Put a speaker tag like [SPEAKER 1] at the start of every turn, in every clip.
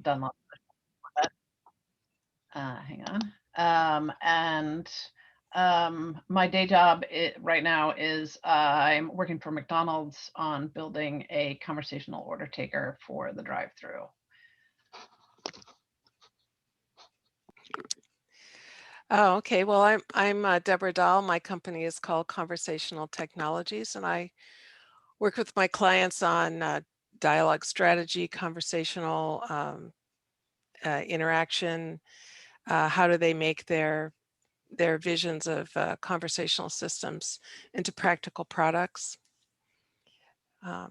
[SPEAKER 1] done lots of that. Hang on. My day job right now is I'm working for McDonald's on building a conversational order taker for the drive-through.
[SPEAKER 2] Oh, okay. Well, I'm Deborah Dahl. My company is called Conversational Technologies, and I work with my clients on dialogue strategy, conversational interaction. How do they make their visions of conversational systems into practical products? Are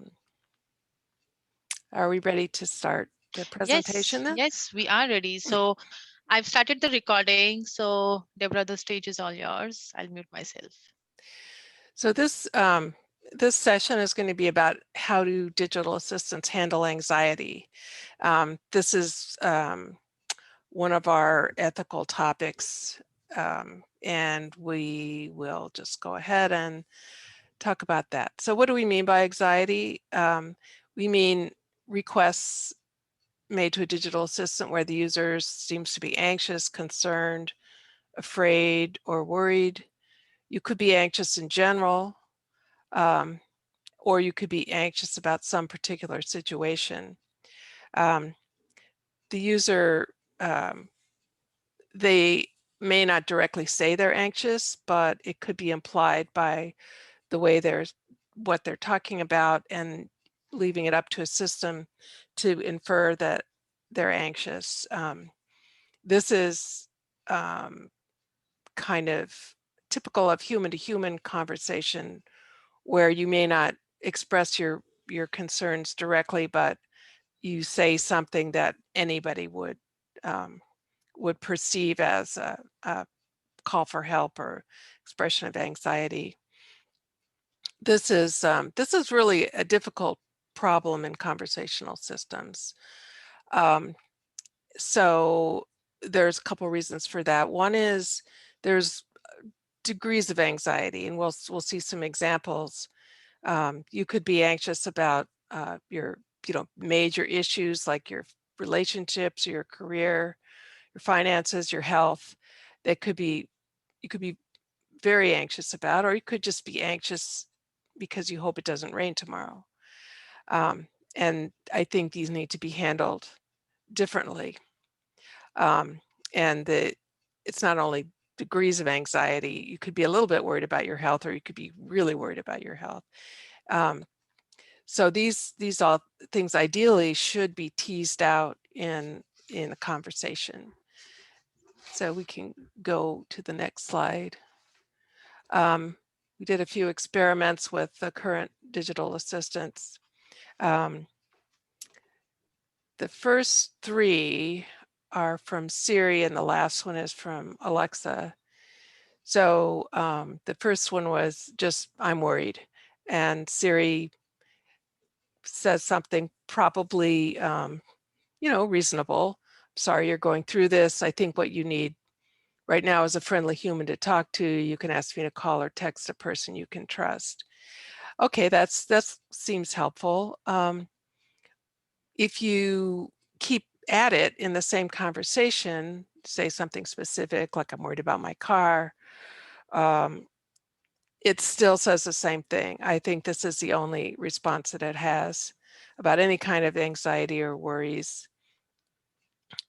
[SPEAKER 2] we ready to start the presentation then?
[SPEAKER 3] Yes, we are ready. So I've started the recording. So Deborah, the stage is all yours. I'll mute myself.
[SPEAKER 2] So this session is going to be about how do digital assistants handle anxiety. This is one of our ethical topics, and we will just go ahead and talk about that. So what do we mean by anxiety? We mean requests made to a digital assistant where the user seems to be anxious, concerned, afraid, or worried. You could be anxious in general, or you could be anxious about some particular situation. The user, they may not directly say they're anxious, but it could be implied by the way what they're talking about, and leaving it up to a system to infer that they're anxious. This is kind of typical of human-to-human conversation, where you may not express your concerns directly, but you say something that anybody would perceive as a call for help or expression of anxiety. This is really a difficult problem in conversational systems. So there's a couple reasons for that. One is there's degrees of anxiety, and we'll see some examples. You could be anxious about your major issues like your relationships, your career, your finances, your health. You could be very anxious about, or you could just be anxious because you hope it doesn't rain tomorrow. And I think these need to be handled differently. And it's not only degrees of anxiety. You could be a little bit worried about your health, or you could be really worried about your health. So these all things ideally should be teased out in a conversation. So we can go to the next slide. We did a few experiments with the current digital assistants. The first three are from Siri, and the last one is from Alexa. So the first one was just, I'm worried. And Siri says something probably, reasonable. Sorry you're going through this. I think what you need right now is a friendly human to talk to. You can ask me to call or text a person you can trust. Okay, that seems helpful. If you keep at it in the same conversation, say something specific, like I'm worried about my car, it still says the same thing. I think this is the only response that it has about any kind of anxiety or worries.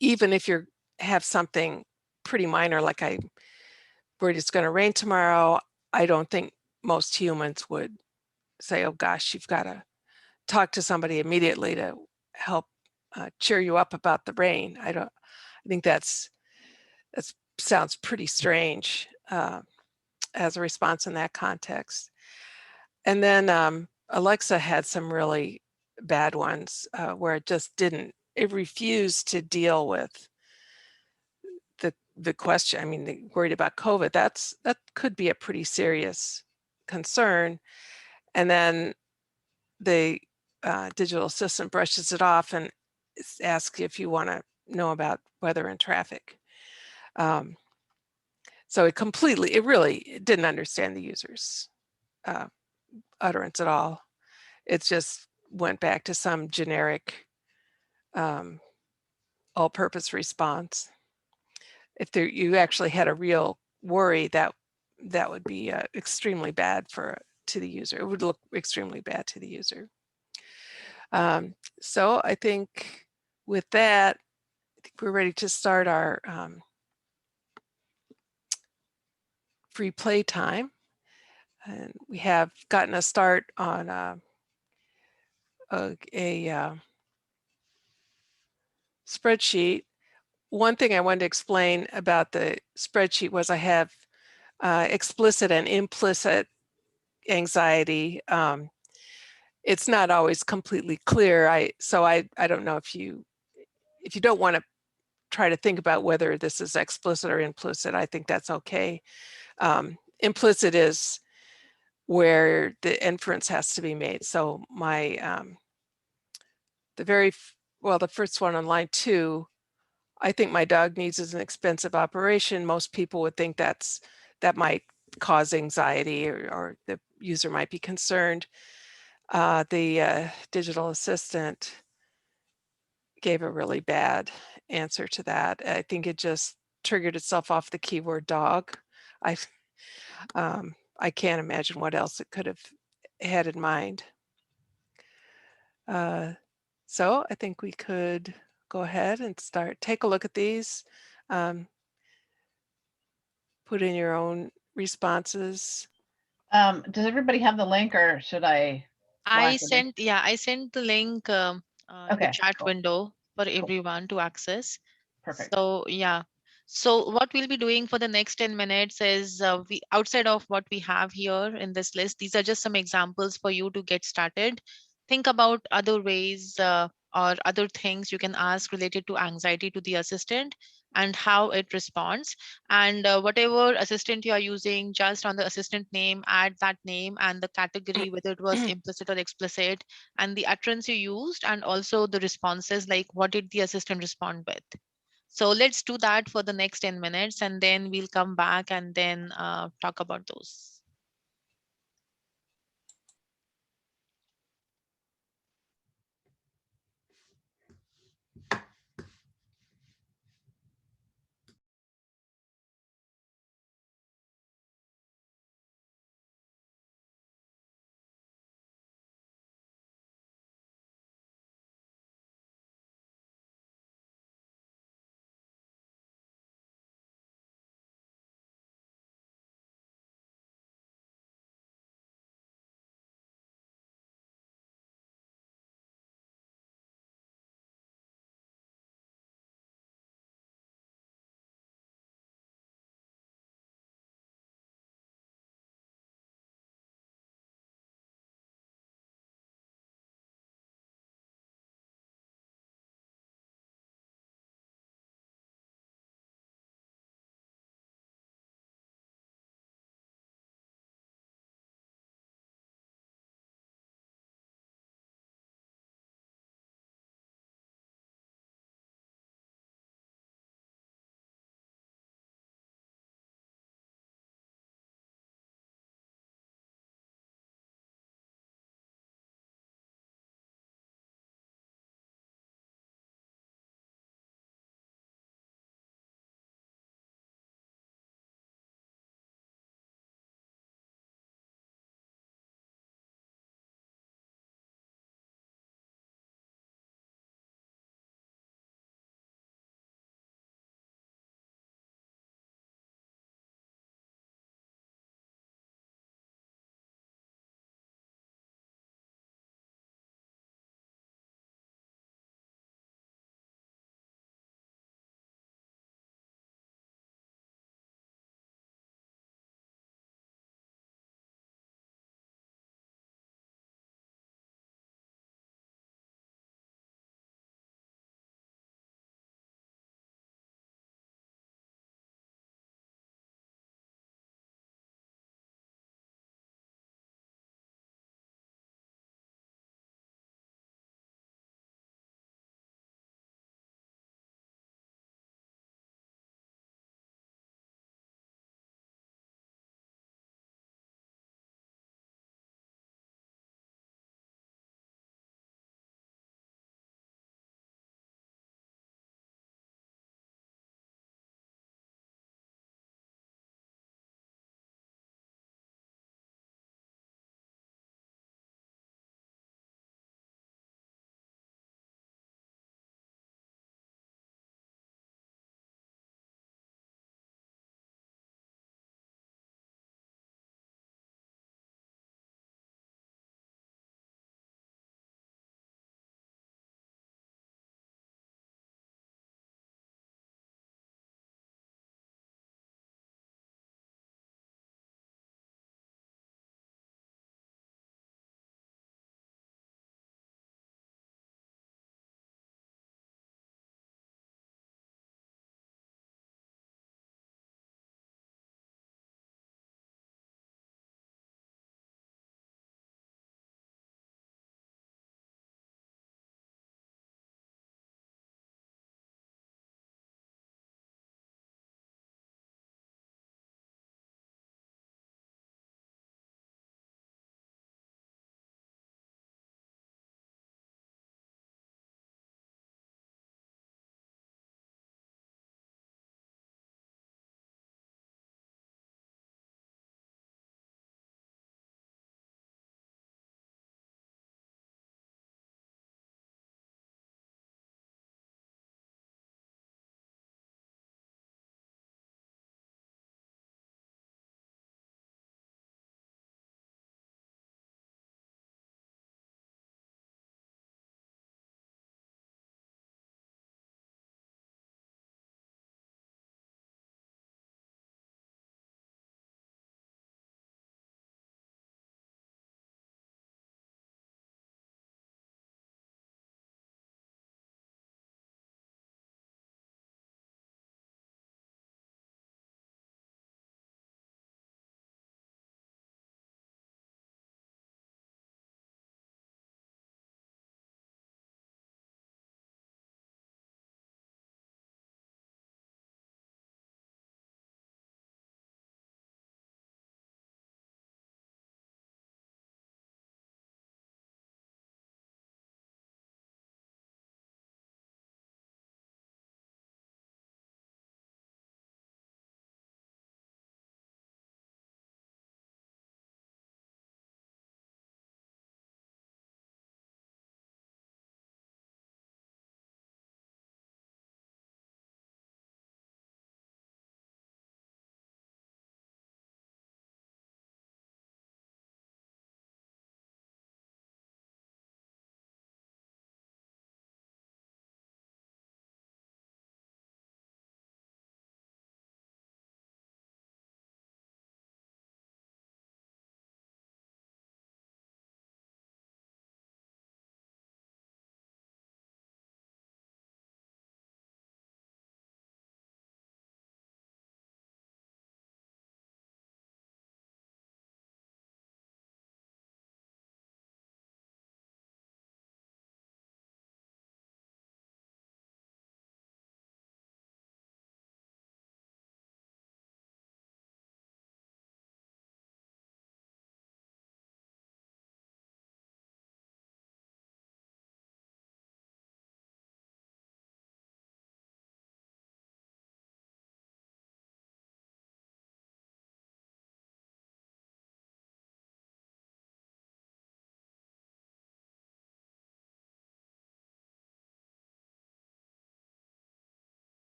[SPEAKER 2] Even if you have something pretty minor, like I'm worried it's going to rain tomorrow, I don't think most humans would say, oh gosh, you've got to talk to somebody immediately to help cheer you up about the rain. I think that sounds pretty strange as a response in that context. And then Alexa had some really bad ones where it refused to deal with the question. I mean, worried about COVID, that could be a pretty serious concern. And then the digital assistant brushes it off and asks if you want to know about weather and traffic. So it really didn't understand the user's utterance at all. It just went back to some generic all-purpose response. If you actually had a real worry, that would be extremely bad to the user. It would look extremely bad to the user. So I think with that, I think we're ready to start our free play time. And we have gotten a start on a spreadsheet. One thing I wanted to explain about the spreadsheet was I have explicit and implicit anxiety. It's not always completely clear. So I don't know if you don't want to try to think about whether this is explicit or implicit, I think that's okay. Implicit is where the inference has to be made. So my the first one on line 2, I think my dog needs is an expensive operation. Most people would think that might cause anxiety, or the user might be concerned. The digital assistant gave a really bad answer to that. I think it just triggered itself off the keyword dog. I can't imagine what else it could have had in mind. So I think we could go ahead and take a look at these. Put in your own responses.
[SPEAKER 1] Does everybody have the link, or should I?
[SPEAKER 3] I sent the link in the chat
[SPEAKER 1] cool.
[SPEAKER 3] window for everyone to access.
[SPEAKER 1] Perfect.
[SPEAKER 3] So yeah. So what we'll be doing for the next 10 minutes is we outside of what we have here in this list, these are just some examples for you to get started. Think about other ways or other things you can ask related to anxiety to the assistant and how it responds. And whatever assistant you are using, just on the assistant name, add that name and the category, whether it was implicit or explicit, and the utterance you used, and also the responses, like what did the assistant respond with. So let's do that for the next 10 minutes, and then we'll come back and then talk about those.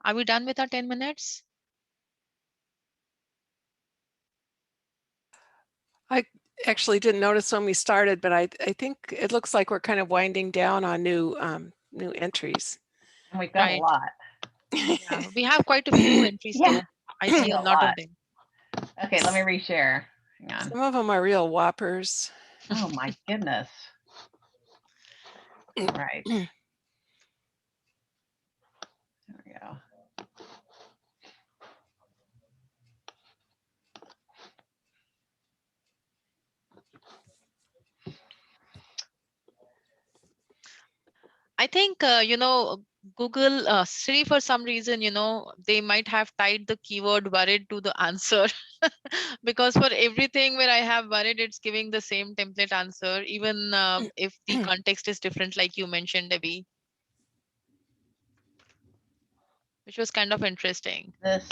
[SPEAKER 3] Are we done with our 10 minutes?
[SPEAKER 2] I actually didn't notice when we started, but I think it looks like we're kind of winding down on new entries.
[SPEAKER 1] And we've got a
[SPEAKER 3] Right.
[SPEAKER 1] lot.
[SPEAKER 3] Yeah, we have quite a few entries
[SPEAKER 1] Yeah.
[SPEAKER 3] though. I see a
[SPEAKER 1] A
[SPEAKER 3] lot of
[SPEAKER 1] lot.
[SPEAKER 3] them.
[SPEAKER 1] Okay, let me reshare. Hang on.
[SPEAKER 2] Some of them are real whoppers.
[SPEAKER 1] Oh my goodness. All right. There we go.
[SPEAKER 3] I think, Google Siri, for some reason, they might have tied the keyword worried to the answer because for everything where I have worried, it's giving the same template answer, even if the context is different, like you mentioned, Debbie, which was kind of interesting.
[SPEAKER 1] This.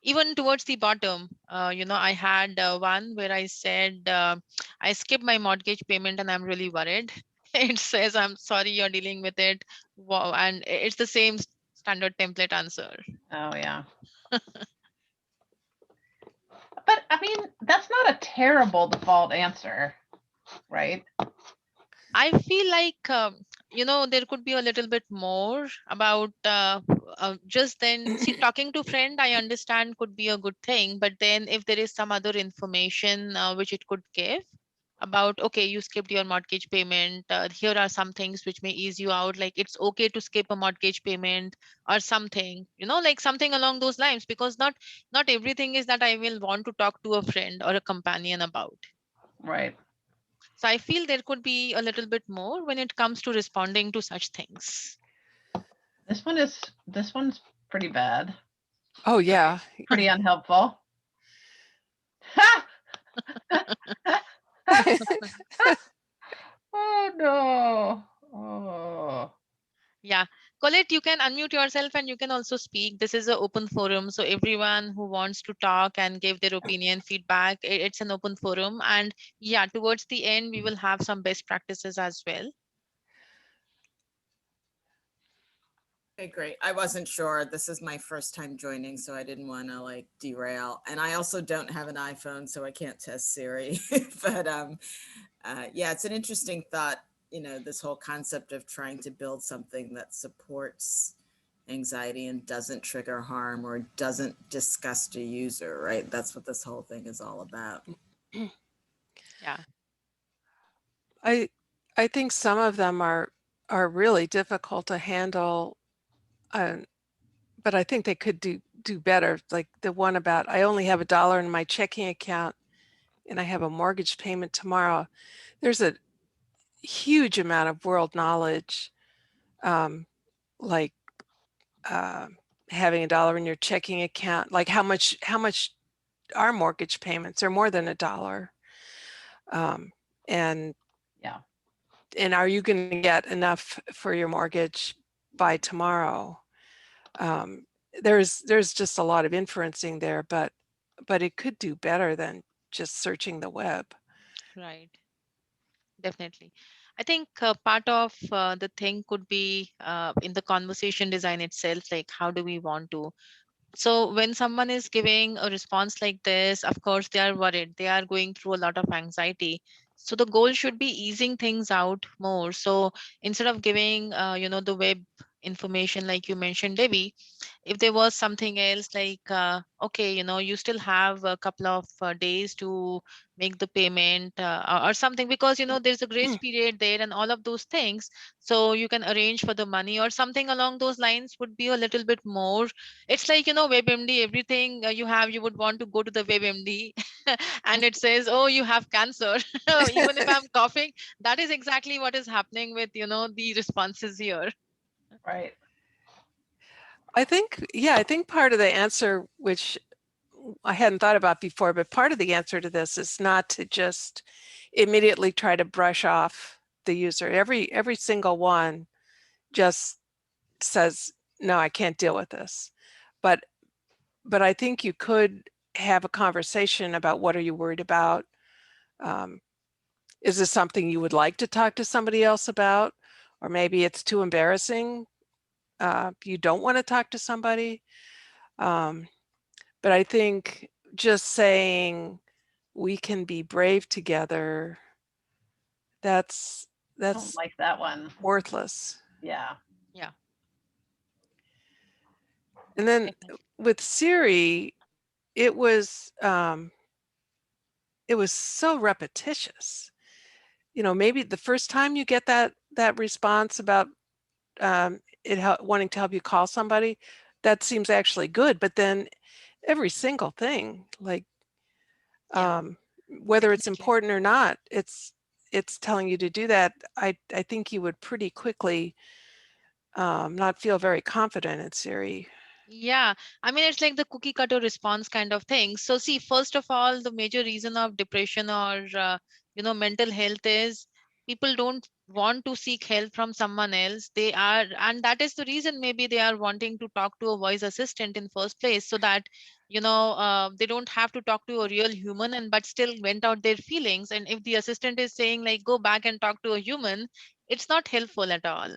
[SPEAKER 3] Even towards the bottom, I had one where I said, I skipped my mortgage payment and I'm really worried. It says, I'm sorry you're dealing with it. Wow. And it's the same standard template answer.
[SPEAKER 1] Oh yeah. But I mean, that's not a terrible default answer, right?
[SPEAKER 3] I feel like, there could be a little bit more about just then. See, talking to friend, I understand could be a good thing. But then if there is some other information which it could give about, okay, you skipped your mortgage payment. Here are some things which may ease you out. Like it's okay to skip a mortgage payment or something, like something along those lines, because not everything is that I will want to talk to a friend or a companion about.
[SPEAKER 1] Right.
[SPEAKER 3] So I feel there could be a little bit more when it comes to responding to such things.
[SPEAKER 1] This one's pretty bad.
[SPEAKER 2] Oh yeah.
[SPEAKER 1] Pretty unhelpful. Oh no. Oh.
[SPEAKER 3] Yeah. Colette, you can unmute yourself and you can also speak. This is an open forum. So everyone who wants to talk and give their opinion, feedback, it's an open forum. And yeah, towards the end, we will have some best practices as well.
[SPEAKER 4] Okay, great. I wasn't sure. This is my first time joining, so I didn't want to like derail. And I also don't have an iPhone, so I can't test Siri. But yeah, it's an interesting thought, this whole concept of trying to build something that supports anxiety and doesn't trigger harm or doesn't disgust a user, right? That's what this whole thing is all about.
[SPEAKER 3] Yeah.
[SPEAKER 2] I think some of them are really difficult to handle, but I think they could do better. Like the one about I only have $1 in my checking account and I have a mortgage payment tomorrow. There's a huge amount of world knowledge, like having $1 in your checking account, like how much are mortgage payments are more than $1, and
[SPEAKER 1] Yeah.
[SPEAKER 2] And are you going to get enough for your mortgage by tomorrow? There's just a lot of inferencing there, but it could do better than just searching the web.
[SPEAKER 3] Right. Definitely. I think part of the thing could be in the conversation design itself, like how do we want to. So when someone is giving a response like this, of course, they are worried. They are going through a lot of anxiety. So the goal should be easing things out more. So instead of giving, the web information like you mentioned, Debbie, if there was something else like, okay, you still have a couple of days to make the payment or something, because, there's a grace period there and all of those things. So you can arrange for the money or something along those lines would be a little bit more. It's like, WebMD, everything you would want to go to the WebMD and it says, oh, you have cancer. Even if I'm coughing, that is exactly what is happening with, the responses here.
[SPEAKER 1] Right.
[SPEAKER 2] I think part of the answer, which I hadn't thought about before, but part of the answer to this is not to just immediately try to brush off the user. Every single one just says, no, I can't deal with this. But I think you could have a conversation about what are you worried about? Is this something you would like to talk to somebody else about? Or maybe it's too embarrassing you don't want to talk to somebody. But I think just saying we can be brave together, that's
[SPEAKER 1] I don't like that one.
[SPEAKER 2] worthless.
[SPEAKER 1] Yeah.
[SPEAKER 3] Yeah.
[SPEAKER 2] And then with Siri, it was so repetitious. Maybe the first time you get that response about wanting to help you call somebody, that seems actually good. But then every single thing, like whether it's important or not, it's telling you to do that. I think you would pretty quickly not feel very confident in Siri.
[SPEAKER 3] Yeah, I mean, it's like the cookie cutter response kind of thing. So see, first of all, the major reason of depression or, mental health is people don't want to seek help from someone else. And that is the reason maybe they are wanting to talk to a voice assistant in first place, so that, they don't have to talk to a real human and but still vent out their feelings. And if the assistant is saying like, go back and talk to a human, it's not helpful at all.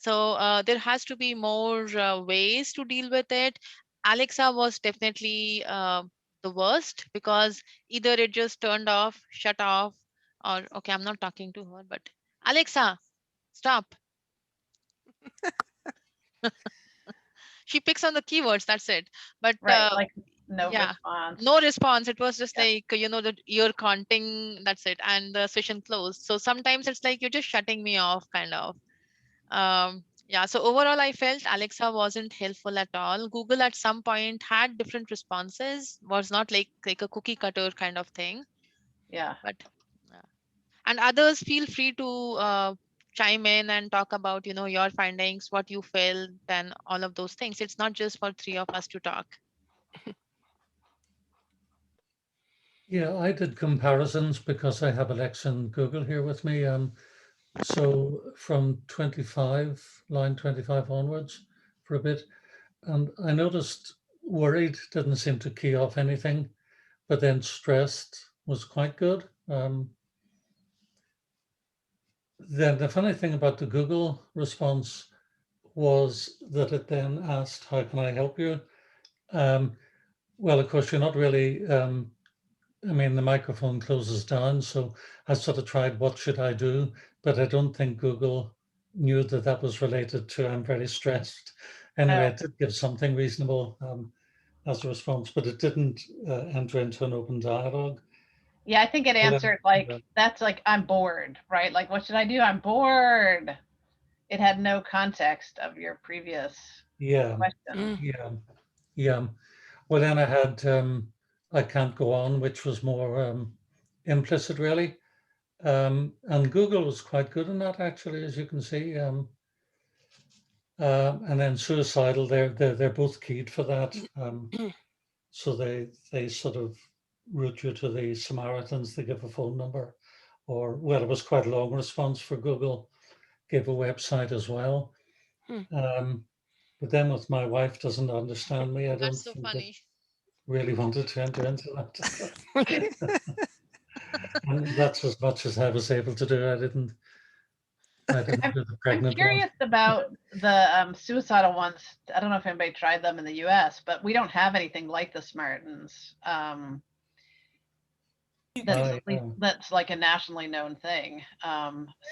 [SPEAKER 3] So there has to be more ways to deal with it. Alexa was definitely the worst, because either it just turned off, shut off, or okay, I'm not talking to her, but Alexa, stop. She picks on the keywords, that's it. But
[SPEAKER 1] Right. Like no
[SPEAKER 3] yeah,
[SPEAKER 1] response.
[SPEAKER 3] no response. It was just
[SPEAKER 1] Yeah.
[SPEAKER 3] like, the ear counting, that's it, and the session closed. So sometimes it's like you're just shutting me off, kind of. Yeah, so overall, I felt Alexa wasn't helpful at all. Google at some point had different responses, was not like a cookie cutter kind of thing.
[SPEAKER 1] Yeah.
[SPEAKER 3] But and others, feel free to chime in and talk about your findings, what you felt, and all of those things. It's not just for three of us to talk.
[SPEAKER 5] Yeah, I did comparisons because I have Alexa and Google here with me. So from line 25 onwards for a bit, and I noticed worried didn't seem to key off anything, but then stressed was quite good. Then the funny thing about the Google response was that it then asked, how can I help you? Well, of course, you're not really, I mean, the microphone closes down. So I sort of tried, what should I do? But I don't think Google knew that that was related to, I'm very stressed. Anyway, it did give something reasonable as a response, but it didn't enter into an open dialogue.
[SPEAKER 1] Yeah, I think it answered that's like, I'm bored, right? Like, what should I do? I'm bored. It had no context of your previous question.
[SPEAKER 5] Yeah. Well, then I had I Can't Go On, which was more implicit, really. And Google was quite good in that, actually, as you can see. And then Suicidal, they're both keyed for that. So they sort of route you to the Samaritans. They give a phone number, or well, it was quite a long response for Google. Gave a website as well. But then with my wife doesn't understand me, I don't
[SPEAKER 3] That's so
[SPEAKER 5] think
[SPEAKER 3] funny.
[SPEAKER 5] it really wanted to enter into that. And that's as much as I was able to do. I didn't do the
[SPEAKER 1] I'm
[SPEAKER 5] pregnant
[SPEAKER 1] curious
[SPEAKER 5] one.
[SPEAKER 1] about the suicidal ones. I don't know if anybody tried them in the US, but we don't have anything like the Samaritans. That's like a nationally known thing.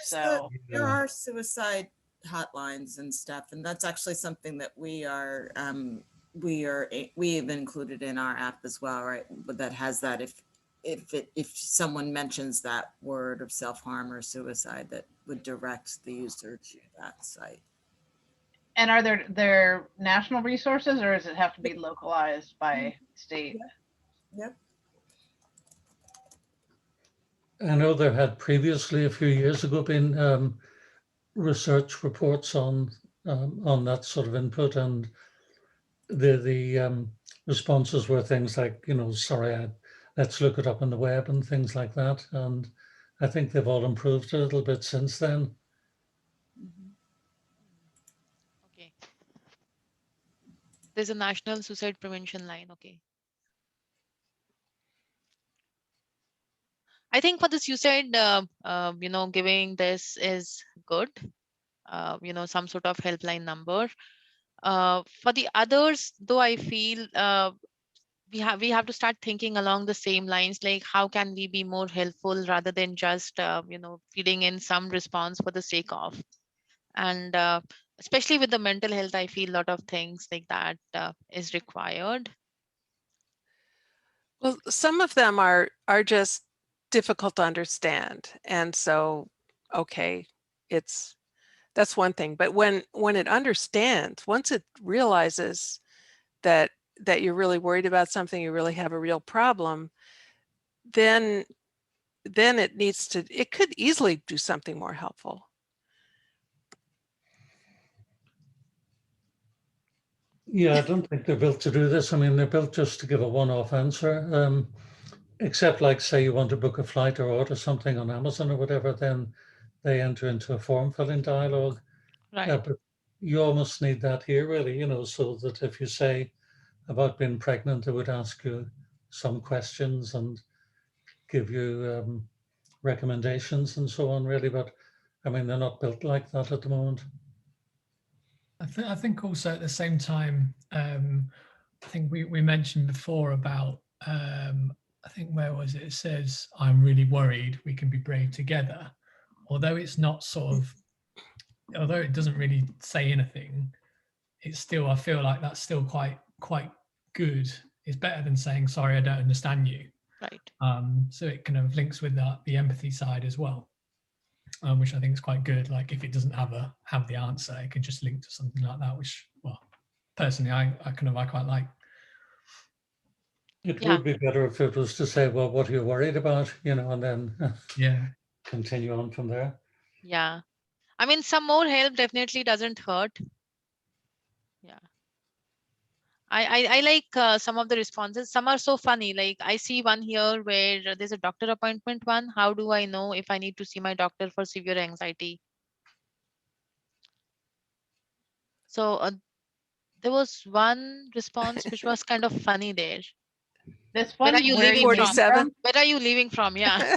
[SPEAKER 1] So
[SPEAKER 4] there are suicide hotlines and stuff, and that's actually something that we have included in our app as well, right? But that has that if someone mentions that word of self-harm or suicide, that would direct the user to that site.
[SPEAKER 1] And are there national resources, or does it have to be localized by state?
[SPEAKER 4] Yep.
[SPEAKER 5] I know there had previously, a few years ago, been research reports on that sort of input, and the responses were things like, sorry, let's look it up on the web and things like that. And I think they've all improved a little bit since then.
[SPEAKER 3] Okay. There's a national suicide prevention line. Okay. I think for the suicide, giving this is good. Some sort of helpline number. For the others, though, I feel we have to start thinking along the same lines, like how can we be more helpful rather than just feeding in some response for the sake of. And especially with the mental health, I feel a lot of things like that is required.
[SPEAKER 2] Well, some of them are just difficult to understand, and so okay, that's one thing. But when it understands, once it realizes that you're really worried about something, you really have a real problem, then it could easily do something more helpful.
[SPEAKER 5] Yeah, I don't think they're built to do this. I mean, they're built just to give a one-off answer. Except, like, say you want to book a flight or order something on Amazon or whatever, then they enter into a form filling dialogue.
[SPEAKER 3] Right.
[SPEAKER 5] But you almost need that here, really, so that if you say about being pregnant, it would ask you some questions and give you recommendations and so on, really. But I mean, they're not built like that at the moment.
[SPEAKER 6] I think also at the same time, I think we mentioned before about, I think, where was it? It says, I'm really worried, we can be brave together. Although it's not although it doesn't really say anything, it's still, I feel like that's still quite good. It's better than saying, sorry, I don't understand you.
[SPEAKER 3] Right.
[SPEAKER 6] So it kind of links with the empathy side as well. Which I think is quite good. Like if it doesn't have the answer, it can just link to something like that, which, well, personally, I quite like.
[SPEAKER 5] It would be better if it was to say, well, what are you worried about? And then continue on from there.
[SPEAKER 3] Yeah. I mean, some more help definitely doesn't hurt. Yeah. I like some of the responses. Some are so funny. Like I see one here where there's a doctor appointment one. How do I know if I need to see my doctor for severe anxiety? So there was one response which was kind of funny there.
[SPEAKER 1] This one,
[SPEAKER 3] where are you
[SPEAKER 1] where
[SPEAKER 3] leaving from?
[SPEAKER 2] 47?
[SPEAKER 3] Where are you leaving from? Yeah.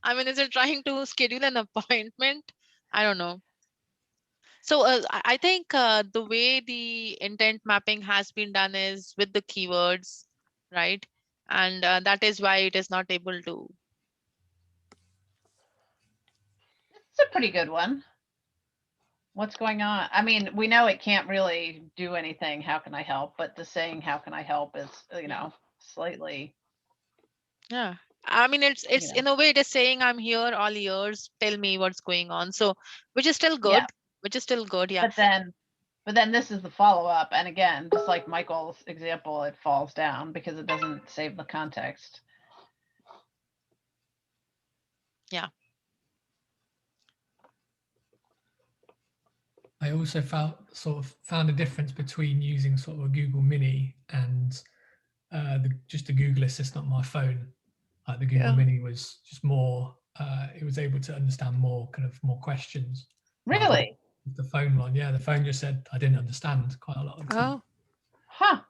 [SPEAKER 3] I mean, is it trying to schedule an appointment? I don't know. So I think the way the intent mapping has been done is with the keywords, right? And that is why it is not able to.
[SPEAKER 1] It's a pretty good one. What's going on? I mean, we know it can't really do anything. How can I help? But the saying, how can I help is, slightly.
[SPEAKER 3] Yeah. I mean, it's in a way it is saying, I'm here, all ears, tell me what's going on. So, which is still good. Yeah.
[SPEAKER 1] But then this is the follow-up. And again, just like Michael's example, it falls down because it doesn't save the context.
[SPEAKER 3] Yeah.
[SPEAKER 6] I also found a difference between using sort of a Google Mini and just the Google Assistant on my phone. Like the Google Mini was just more, it was able to understand more questions.
[SPEAKER 1] Really?
[SPEAKER 6] The phone one, yeah, the phone just said, I didn't understand quite a lot of the time.
[SPEAKER 2] Oh.
[SPEAKER 1] Huh.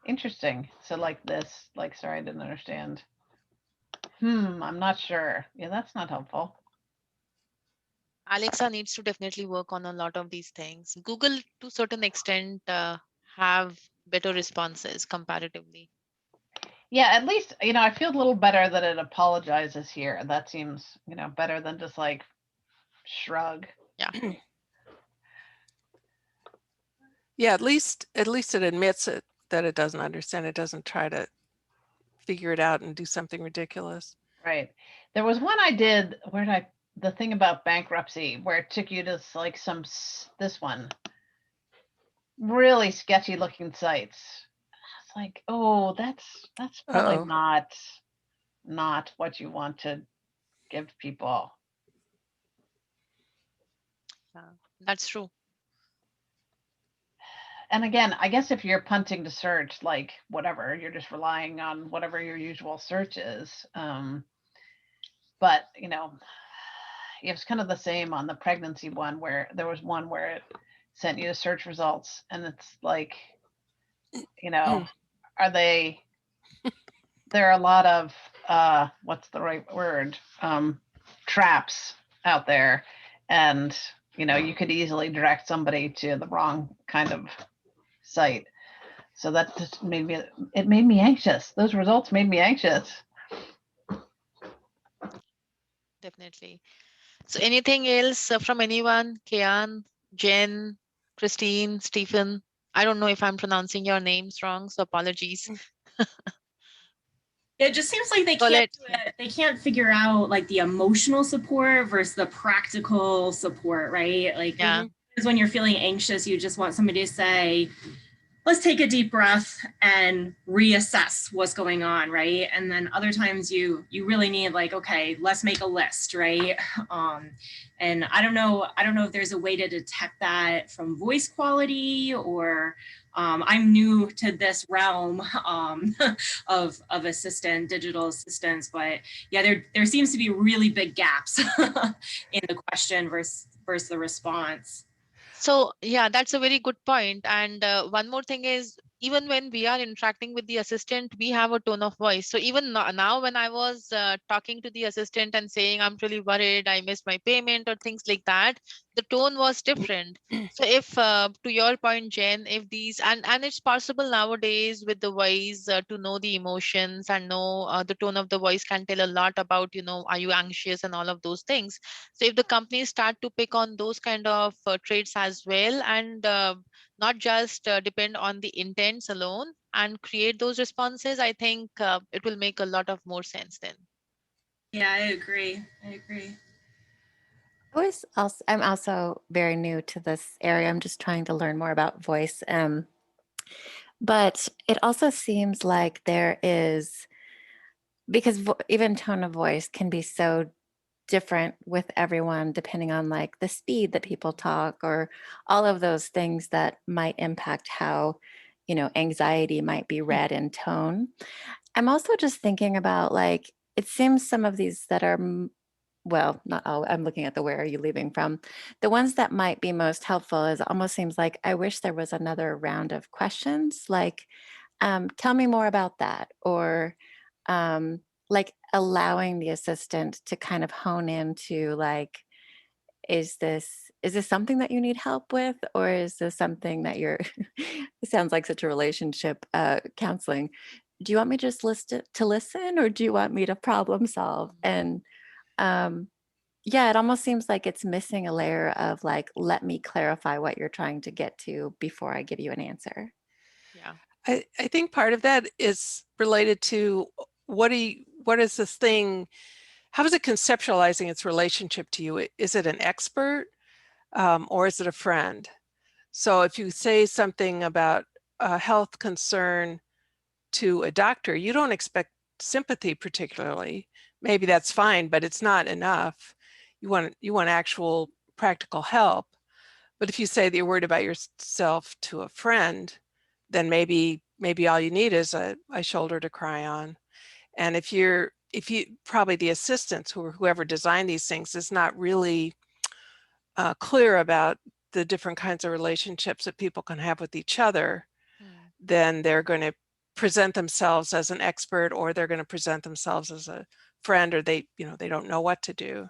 [SPEAKER 1] Interesting. So like this, like, sorry, I didn't understand. I'm not sure. Yeah, that's not helpful.
[SPEAKER 3] Alexa needs to definitely work on a lot of these things. Google, to a certain extent, have better responses comparatively.
[SPEAKER 1] Yeah, at least, I feel a little better that it apologizes here. That seems, better than just like shrug.
[SPEAKER 3] Yeah.
[SPEAKER 2] Yeah, at least it admits that it doesn't understand. It doesn't try to figure it out and do something ridiculous.
[SPEAKER 1] Right. There was one I did the thing about bankruptcy where it took you to like this one really sketchy looking sites. It's like, oh, that's probably not what you want to give people.
[SPEAKER 3] Yeah, that's true.
[SPEAKER 1] And again, I guess if you're punting to search, like whatever, you're just relying on whatever your usual search is. But it's kind of the same on the pregnancy one, where there was one where it sent you to search results, and it's like, are they? There are a lot of what's the right word? Traps out there, and You know, you could easily direct somebody to the wrong kind of site. So that just made me anxious. Those results made me anxious.
[SPEAKER 3] Definitely. So anything else from anyone? Kian, Jen, Christine, Stephen? I don't know if I'm pronouncing your names wrong, so apologies.
[SPEAKER 7] It just seems like they can't figure out like the emotional support versus the practical support, right? Like,
[SPEAKER 3] yeah.
[SPEAKER 7] When you're feeling anxious, you just want somebody to say, let's take a deep breath and reassess what's going on, right? And then other times you really need like, okay, let's make a list, right? And I don't know if there's a way to detect that from voice quality, or I'm new to this realm of digital assistants, but yeah, there seems to be really big gaps in the question versus the response.
[SPEAKER 3] So yeah, that's a very good point. And one more thing is, even when we are interacting with the assistant, we have a tone of voice. So even now when I was talking to the assistant and saying, I'm really worried, I missed my payment or things like that, the tone was different. So if, to your point, Jen, if these, and it's possible nowadays with the voice to know the emotions and know the tone of the voice can tell a lot about, are you anxious and all of those things. So if the companies start to pick on those kind of traits as well, and not just depend on the intents alone and create those responses, I think it will make a lot of more sense then.
[SPEAKER 7] Yeah, I agree.
[SPEAKER 8] I'm also very new to this area. I'm just trying to learn more about voice. But it also seems like there is, because even tone of voice can be so different with everyone depending on like the speed that people talk or all of those things that might impact how, anxiety might be read in tone. I'm also just thinking about like, it seems some of these that are, well, not all, I'm looking at the where are you leaving from. The ones that might be most helpful is almost seems like I wish there was another round of questions, like, tell me more about that, or like allowing the assistant to kind of hone into like, is this something that you need help with, or is this something that you're it sounds like such a relationship counseling. Do you want me just to listen, or do you want me to problem solve? And yeah, it almost seems like it's missing a layer of like, let me clarify what you're trying to get to before I give you an answer.
[SPEAKER 3] Yeah,
[SPEAKER 2] I think part of that is related to what is this thing, how is it conceptualizing its relationship to you? Is it an expert or is it a friend? So if you say something about a health concern to a doctor, you don't expect sympathy particularly. Maybe that's fine, but it's not enough. You want actual practical help. But if you say that you're worried about yourself to a friend, then maybe all you need is a shoulder to cry on. And if you probably the assistants or whoever designed these things is not really clear about the different kinds of relationships that people can have with each other, then they're going to present themselves as an expert, or they're going to present themselves as a friend, or they don't know what to do.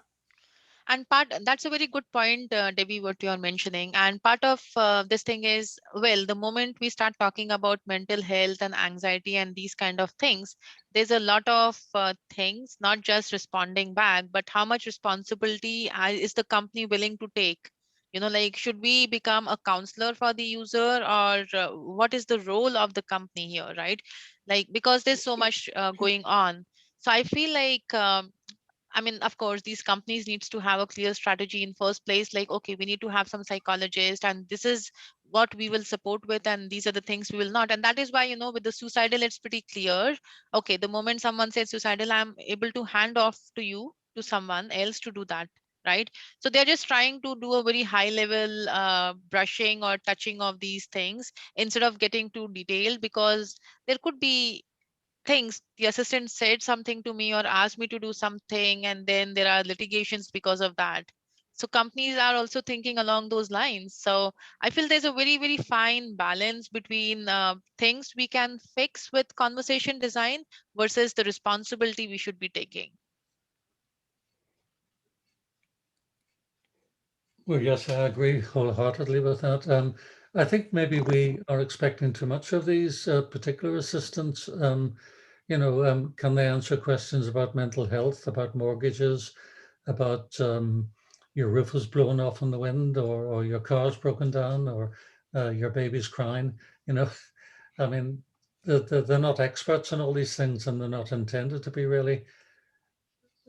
[SPEAKER 3] And that's a very good point, Debbie, what you're mentioning. And part of this thing is, well, the moment we start talking about mental health and anxiety and these kind of things, there's a lot of things, not just responding back, but how much responsibility is the company willing to take? Like, should we become a counselor for the user, or what is the role of the company here, right? Like, because there's so much going on. So I feel like, I mean, of course, these companies needs to have a clear strategy in first place. Like, okay, we need to have some psychologist, and this is what we will support with, and these are the things we will not. And that is why, with the suicidal, it's pretty clear. Okay, the moment someone says suicidal, I'm able to hand off to you to someone else to do that, right? So they're just trying to do a very high level brushing or touching of these things instead of getting too detailed, because there could be things the assistant said something to me or asked me to do something, and then there are litigations because of that. So companies are also thinking along those lines. So I feel there's a very, very fine balance between things we can fix with conversation design versus the responsibility we should be taking.
[SPEAKER 5] Well, yes, I agree wholeheartedly with that. I think maybe we are expecting too much of these particular assistants. You know, can they answer questions about mental health, about mortgages, about your roof was blown off in the wind, or your car's broken down, or your baby's crying? You know, I mean, they're not experts in all these things, and they're not intended to be really.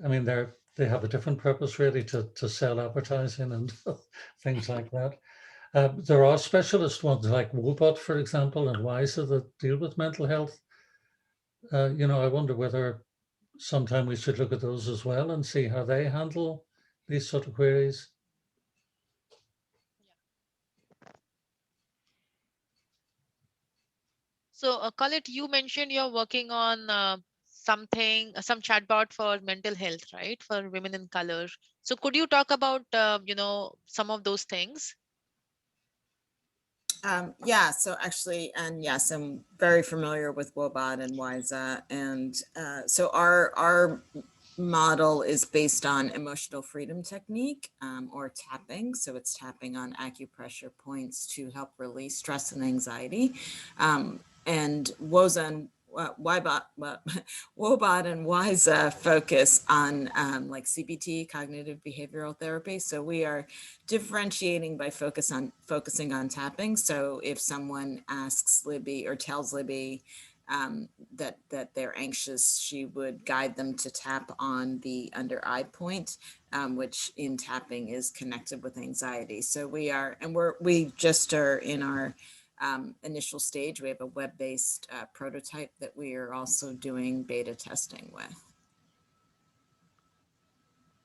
[SPEAKER 5] I mean, they have a different purpose really to sell advertising and things like that. There are specialist ones like Wobot, for example, and Wiser that deal with mental health. You know, I wonder whether sometime we should look at those as well and see how they handle these sort of queries.
[SPEAKER 3] So, Colette, you mentioned you're working on some chatbot for mental health, right? For women in color. So, could you talk about, some of those things?
[SPEAKER 4] Yeah, so actually, and yes, I'm very familiar with Wobot and Wiser. And so our model is based on emotional freedom technique, or tapping. So it's tapping on acupressure points to help release stress and anxiety. And Wobot and Wiser focus on like CBT, cognitive behavioral therapy. So we are differentiating by focusing on tapping. So if someone asks Libby or tells Libby that they're anxious, she would guide them to tap on the under eye point, which in tapping is connected with anxiety. So we just are in our initial stage. We have a web-based prototype that we are also doing beta testing with.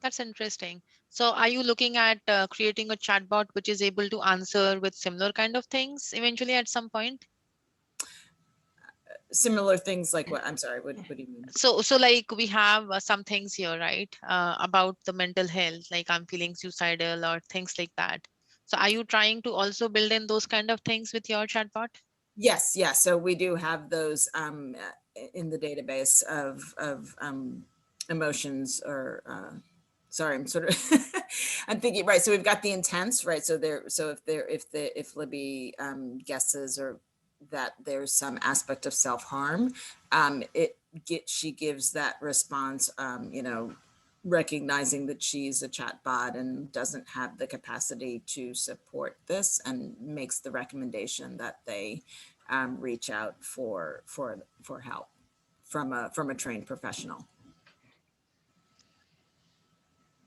[SPEAKER 3] That's interesting. So are you looking at creating a chatbot which is able to answer with similar kind of things eventually at some point?
[SPEAKER 4] Similar things like what? I'm sorry, what do you mean?
[SPEAKER 3] So like we have some things here, right? About the mental health, like I'm feeling suicidal or things like that. So are you trying to also build in those kind of things with your chatbot?
[SPEAKER 4] Yes, yes. So we do have those in the database of emotions or sorry, I'm sort of I'm thinking, right. So we've got the intents, right? So if Libby guesses or that there's some aspect of self-harm, she gives that response, you know, recognizing that she's a chatbot and doesn't have the capacity to support this, and makes the recommendation that they reach out for help from a trained professional.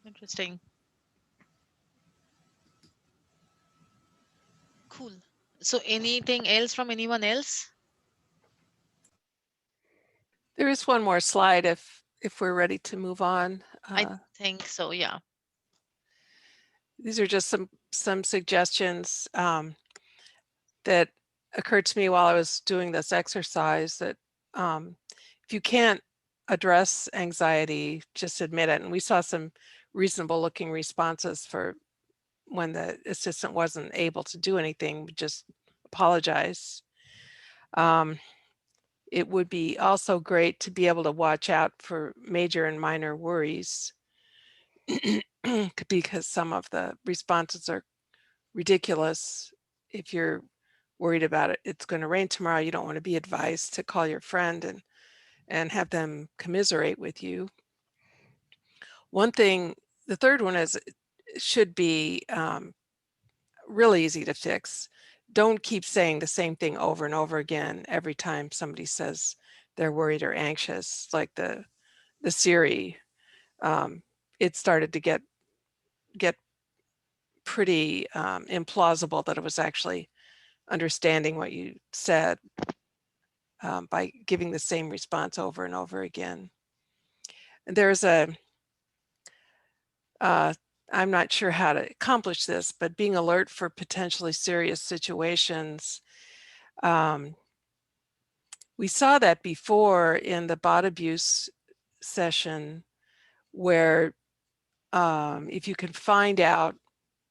[SPEAKER 3] Interesting. Cool. So anything else from anyone else?
[SPEAKER 2] There is one more slide if we're ready to move on.
[SPEAKER 3] I think so, yeah.
[SPEAKER 2] These are just some suggestions that occurred to me while I was doing this exercise, that if you can't address anxiety, just admit it. And we saw some reasonable looking responses for when the assistant wasn't able to do anything, just apologize. It would be also great to be able to watch out for major and minor worries because some of the responses are ridiculous. If you're worried about it's going to rain tomorrow, you don't want to be advised to call your friend and have them commiserate with you. One thing, the third one is, it should be really easy to fix. Don't keep saying the same thing over and over again every time somebody says they're worried or anxious. Like the Siri, it started to get pretty implausible that it was actually understanding what you said by giving the same response over and over again. And there's I'm not sure how to accomplish this, but being alert for potentially serious situations. We saw that before in the bot abuse session, where if you can find out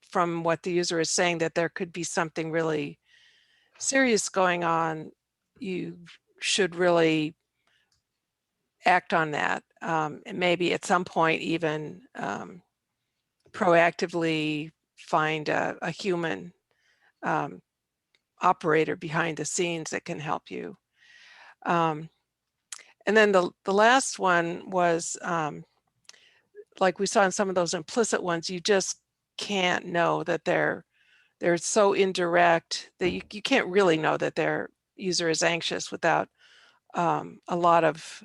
[SPEAKER 2] from what the user is saying that there could be something really serious going on, you should really act on that. And maybe at some point even proactively find a human operator behind the scenes that can help you. And then the last one was, like we saw in some of those implicit ones, you just can't know that they're so indirect that you can't really know that their user is anxious without a lot of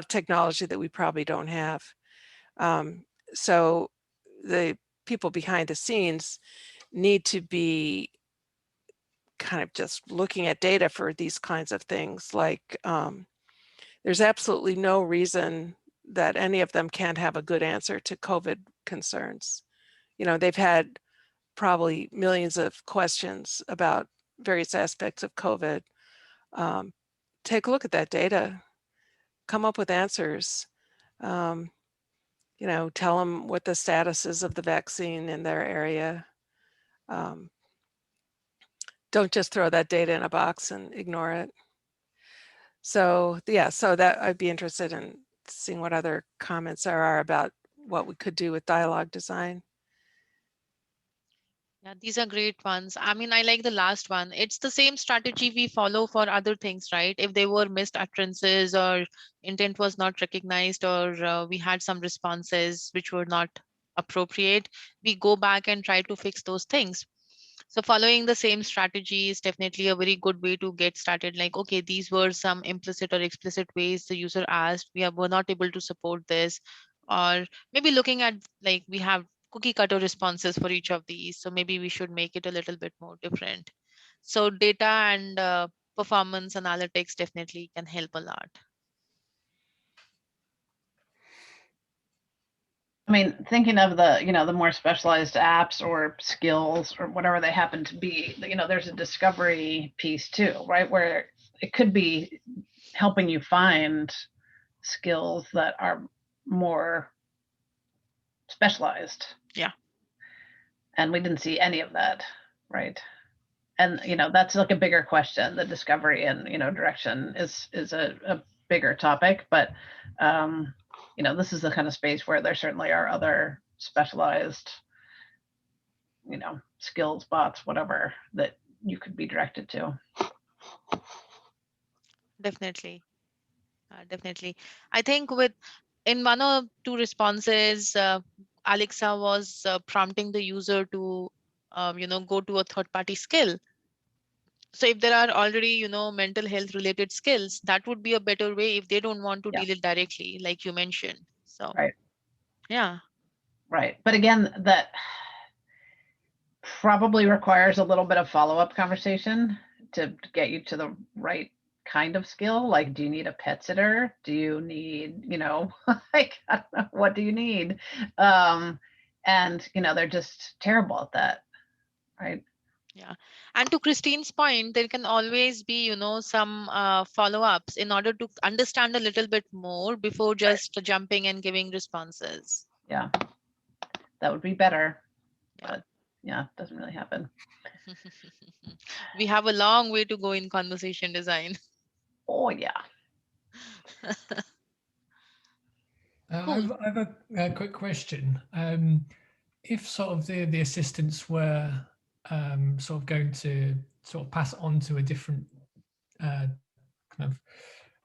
[SPEAKER 2] technology that we probably don't have. So the people behind the scenes need to be kind of just looking at data for these kinds of things. Like there's absolutely no reason that any of them can't have a good answer to COVID concerns. You know, they've had probably millions of questions about various aspects of COVID. Take a look at that data, come up with answers. You know, tell them what the status is of the vaccine in their area. Don't just throw that data in a box and ignore it. So yeah, so that I'd be interested in seeing what other comments there are about what we could do with dialogue design.
[SPEAKER 3] Yeah, these are great ones. I mean, I like the last one. It's the same strategy we follow for other things, right? If they were missed utterances or intent was not recognized, or we had some responses which were not appropriate, we go back and try to fix those things. So following the same strategy is definitely a very good way to get started. Like, okay, these were some implicit or explicit ways the user asked. Were not able to support this. Or maybe looking at, like, we have cookie cutter responses for each of these. So maybe we should make it a little bit more different. So data and performance analytics definitely can help a lot.
[SPEAKER 1] I mean, thinking of the, you know, the more specialized apps or skills or whatever they happen to be, you know, there's a discovery piece too, right? Where it could be helping you find skills that are more specialized.
[SPEAKER 3] Yeah.
[SPEAKER 1] And we didn't see any of that, right? And, you know, that's like a bigger question. The discovery and, you know, direction is a bigger topic, but you know, this is the kind of space where there certainly are other specialized, you know, skills, bots, whatever, that you could be directed to.
[SPEAKER 3] Definitely. Definitely. I think in one or two responses, Alexa was prompting the user to, you know, go to a third-party skill. So if there are already, you know, mental health related skills, that would be a better way if they don't want to deal it directly, like you mentioned. So,
[SPEAKER 1] right.
[SPEAKER 3] Yeah.
[SPEAKER 1] Right. But again, that probably requires a little bit of follow-up conversation to get you to the right kind of skill. Like, do you need a pet sitter? Do you need, you know, like, I don't know, what do you need? And, you know, they're just terrible at that, right?
[SPEAKER 3] Yeah. And to Christine's point, there can always be, you know, some follow-ups in order to understand a little bit more before just jumping and giving responses.
[SPEAKER 1] Yeah, that would be better. Yeah. But yeah, it doesn't really happen.
[SPEAKER 3] We have a long way to go in conversation design.
[SPEAKER 1] Oh, yeah.
[SPEAKER 3] Cool.
[SPEAKER 6] I have a quick question. If sort of the assistants were sort of going to sort of pass it on to a different kind of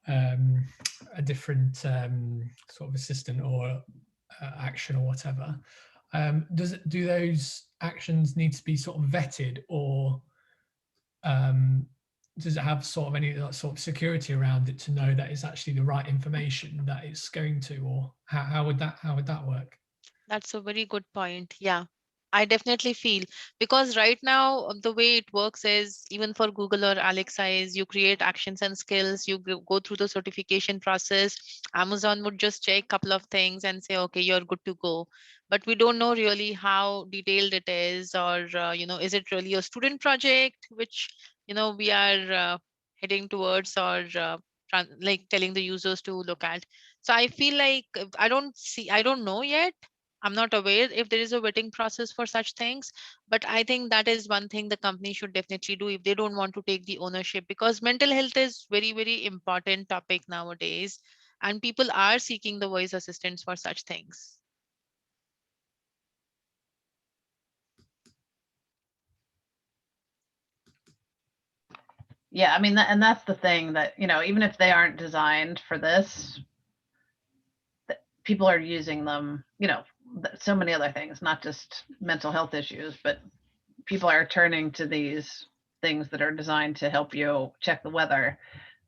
[SPEAKER 6] a different sort of assistant or action or whatever, do those actions need to be sort of vetted, or does it have sort of any sort of security around it to know that it's actually the right information that it's going to, or how would that work?
[SPEAKER 3] That's a very good point. Yeah, I definitely feel, because right now the way it works is, even for Google or Alexa, is you create actions and skills, you go through the certification process. Amazon would just check a couple of things and say, okay, you're good to go. But we don't know really how detailed it is, or you know, is it really a student project which, you know, we are heading towards, or like telling the users to look at. So I feel like I don't know yet. I'm not aware if there is a vetting process for such things, but I think that is one thing the company should definitely do if they don't want to take the ownership, because mental health is very, very important topic nowadays, and people are seeking the voice assistants for such things.
[SPEAKER 1] Yeah, I mean, and that's the thing that, you know, even if they aren't designed for this, people are using them, you know, so many other things, not just mental health issues, but people are turning to these things that are designed to help you check the weather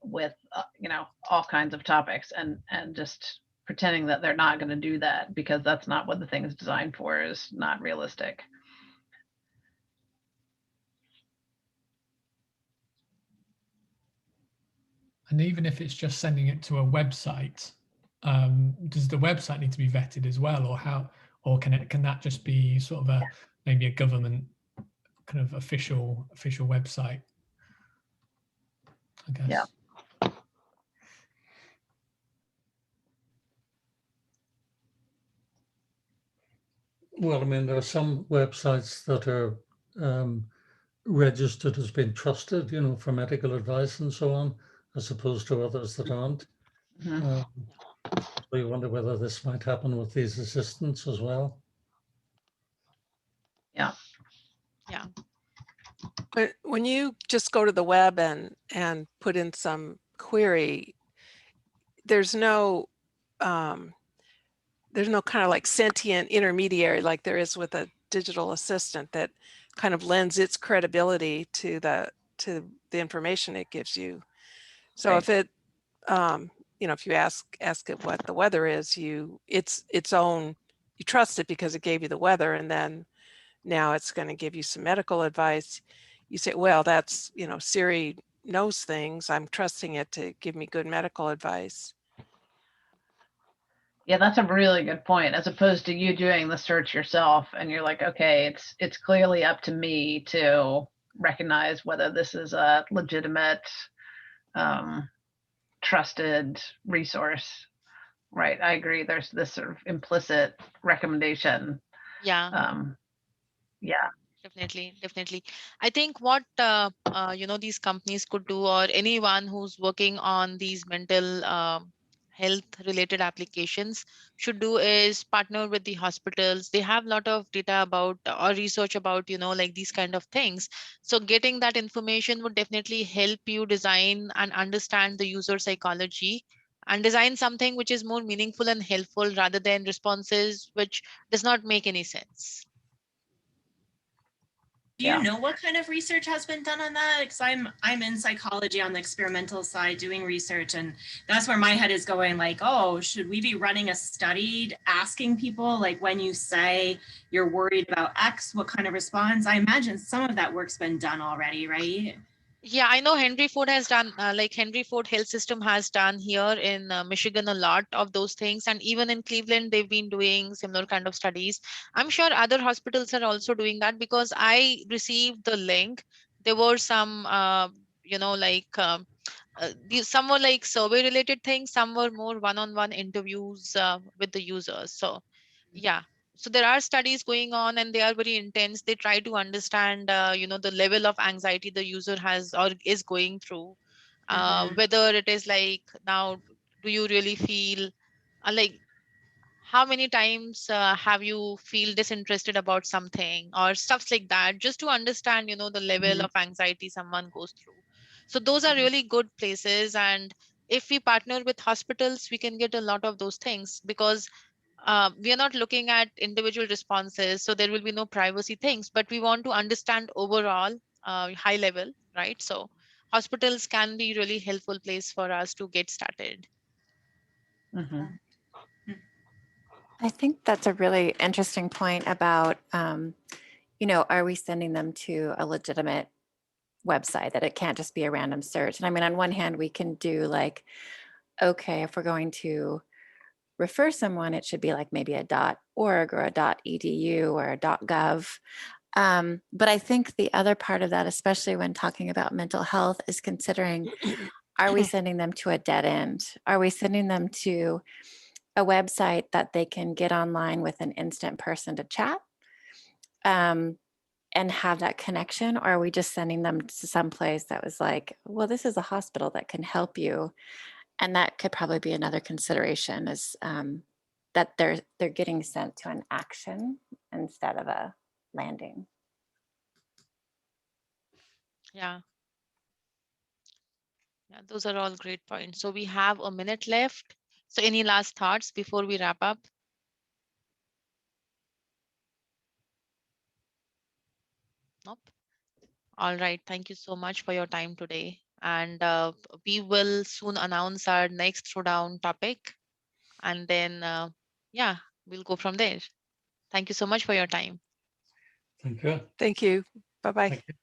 [SPEAKER 1] with, you know, all kinds of topics, and just pretending that they're not going to do that because that's not what the thing is designed for is not realistic.
[SPEAKER 6] And even if it's just sending it to a website, does the website need to be vetted as well, or how, or can that just be sort of a maybe a government kind of official website? I guess.
[SPEAKER 1] Yeah.
[SPEAKER 5] Well, I mean, there are some websites that are registered as being trusted, you know, for medical advice and so on, as opposed to others that aren't.
[SPEAKER 1] Mhm.
[SPEAKER 5] So you wonder whether this might happen with these assistants as well.
[SPEAKER 1] Yeah.
[SPEAKER 3] Yeah.
[SPEAKER 2] But when you just go to the web and put in some query, there's no kind of like sentient intermediary like there is with a digital assistant that kind of lends its credibility to the information it gives you. So
[SPEAKER 1] Right.
[SPEAKER 2] if it you know, if you ask it what the weather is, it's its own, you trust it because it gave you the weather, and then now it's going to give you some medical advice. You say, well, that's, you know, Siri knows things, I'm trusting it to give me good medical advice.
[SPEAKER 1] Yeah, that's a really good point, as opposed to you doing the search yourself and you're like, okay, it's clearly up to me to recognize whether this is a legitimate, trusted resource. Right. I agree. There's this sort of implicit recommendation.
[SPEAKER 3] Yeah.
[SPEAKER 1] Yeah.
[SPEAKER 3] Definitely. I think what you know, these companies could do, or anyone who's working on these mental health related applications should do, is partner with the hospitals. They have a lot of data about or research about, you know, like these kind of things. So getting that information would definitely help you design and understand the user psychology, and design something which is more meaningful and helpful rather than responses which does not make any sense.
[SPEAKER 7] Do you know what kind of research has been done on that? Because I'm in psychology on the experimental side doing research, and that's where my head is going, like, oh, should we be running a study asking people, like, when you say you're worried about X, what kind of response? I imagine some of that work's been done already, right?
[SPEAKER 3] Yeah, I know Henry Ford has done, like Henry Ford Health System has done here in Michigan a lot of those things. And even in Cleveland, they've been doing similar kind of studies. I'm sure other hospitals are also doing that, because I received the link. There were some, you know, like some were like survey related things, some were more one-on-one interviews with the users. So yeah, so there are studies going on and they are very intense. They try to understand you know, the level of anxiety the user has or is going through, whether it is like, now, do you really feel like, how many times have you feel disinterested about something or stuffs like that, just to understand, you know, the level of anxiety someone goes through. So those are really good places, and if we partner with hospitals, we can get a lot of those things, because we are not looking at individual responses, so there will be no privacy things, but we want to understand overall, high level, right? So hospitals can be really helpful place for us to get started.
[SPEAKER 1] Mhm.
[SPEAKER 8] I think that's a really interesting point about, you know, are we sending them to a legitimate website, that it can't just be a random search? And I mean, on one hand, we can do like, okay, if we're going to refer someone, it should be like maybe a .org or a .edu or a .gov. But I think the other part of that, especially when talking about mental health, is considering, are we sending them to a dead end? Are we sending them to a website that they can get online with an instant person to chat and have that connection? Or are we just sending them to some place that was like, well, this is a hospital that can help you? And that could probably be another consideration, is that they're getting sent to an action instead of a landing.
[SPEAKER 3] Yeah. Yeah, those are all great points. So we have a minute left. So any last thoughts before we wrap up? Nope. All right. Thank you so much for your time today. And we will soon announce our next throwdown topic. And then, yeah, we'll go from there. Thank you so much for your time.
[SPEAKER 5] Thank you.
[SPEAKER 2] Thank you. Bye-bye.
[SPEAKER 5] Thank you.